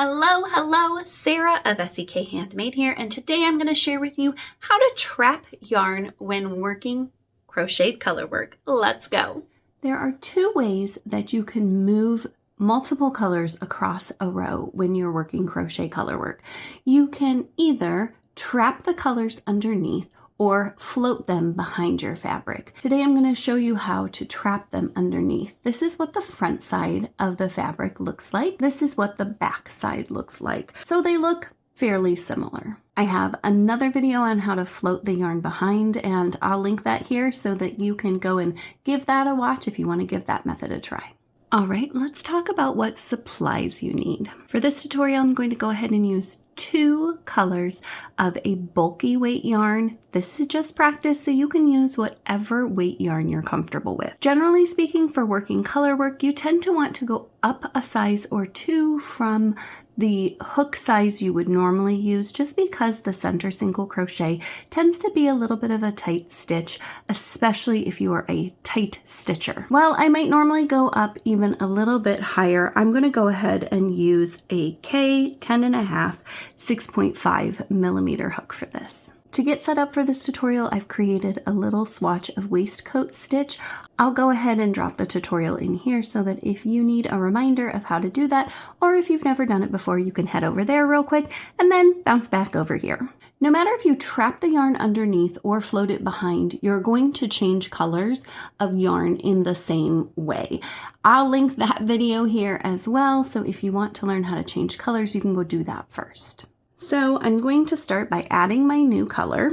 Hello, Sarah of SEK Handmade here, and today I'm going to share with you how to trap yarn when working crocheted color work. Let's go. There are two ways that you can move multiple colors across a row when you're working crochet color work. You can either trap the colors underneath or float them behind your fabric. Today I'm going to show you how to trap them underneath. This is what the front side of the fabric looks like. This is what the back side looks like. So they look fairly similar. I have another video on how to float the yarn behind, and I'll link that here so that you can go and give that a watch if you want to give that method a try. All right, let's talk about what supplies you need. For this tutorial, I'm going to go ahead and use 2 colors of a bulky weight yarn. This is just practice, so you can use whatever weight yarn you're comfortable with. Generally speaking, for working color work, you tend to want to go up a size or 2 from the hook size you would normally use, just because the center single crochet tends to be a little bit of a tight stitch, especially if you are a tight stitcher. While I might normally go up even a little bit higher, I'm going to go ahead and use a K 10.5 6.5 millimeter hook for this. To get set up for this tutorial, I've created a little swatch of waistcoat stitch. I'll go ahead and drop the tutorial in here so that if you need a reminder of how to do that, or if you've never done it before, you can head over there real quick and then bounce back over here. No matter if you trap the yarn underneath or float it behind, you're going to change colors of yarn in the same way. I'll link that video here as well, so if you want to learn how to change colors, you can go do that first. So I'm going to start by adding my new color,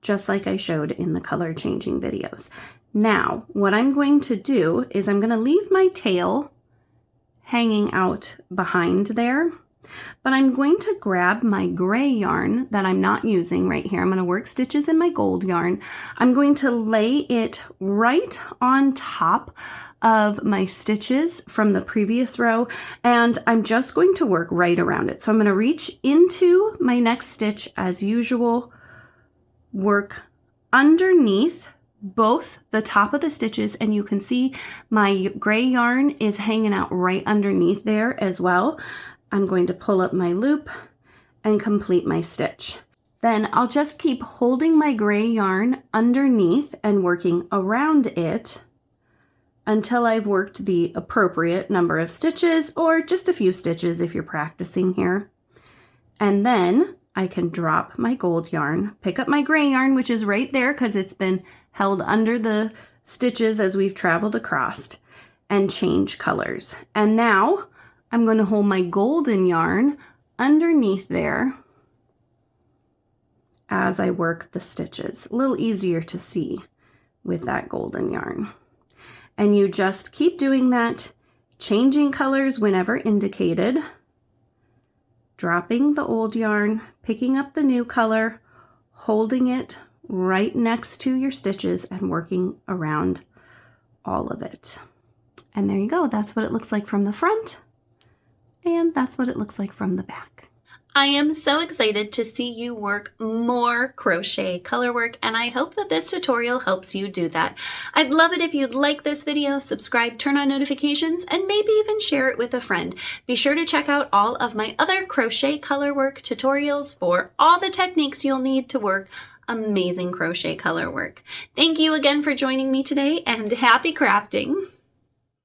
just like I showed in the color changing videos. Now, what I'm going to do is I'm going to leave my tail hanging out behind there, but I'm going to grab my gray yarn that I'm not using right here. I'm going to work stitches in my gold yarn. I'm going to lay it right on top of my stitches from the previous row, and I'm just going to work right around it. So I'm going to reach into my next stitch as usual, work underneath both the top of the stitches, and you can see my gray yarn is hanging out right underneath there as well. I'm going to pull up my loop and complete my stitch. Then I'll just keep holding my gray yarn underneath and working around it until I've worked the appropriate number of stitches, or just a few stitches if you're practicing here. And then I can drop my gold yarn, pick up my gray yarn, which is right there because it's been held under the stitches as we've traveled across, and change colors. And now I'm going to hold my golden yarn underneath there as I work the stitches. A little easier to see with that golden yarn. And you just keep doing that, changing colors whenever indicated, dropping the old yarn, picking up the new color, holding it right next to your stitches and working around all of it. And there you go. That's what it looks like from the front, and that's what it looks like from the back. I am so excited to see you work more crochet color work, and I hope that this tutorial helps you do that. I'd love it if you'd like this video, subscribe, turn on notifications, and maybe even share it with a friend. Be sure to check out all of my other crochet color work tutorials for all the techniques you'll need to work amazing crochet color work. Thank you again for joining me today, and happy crafting!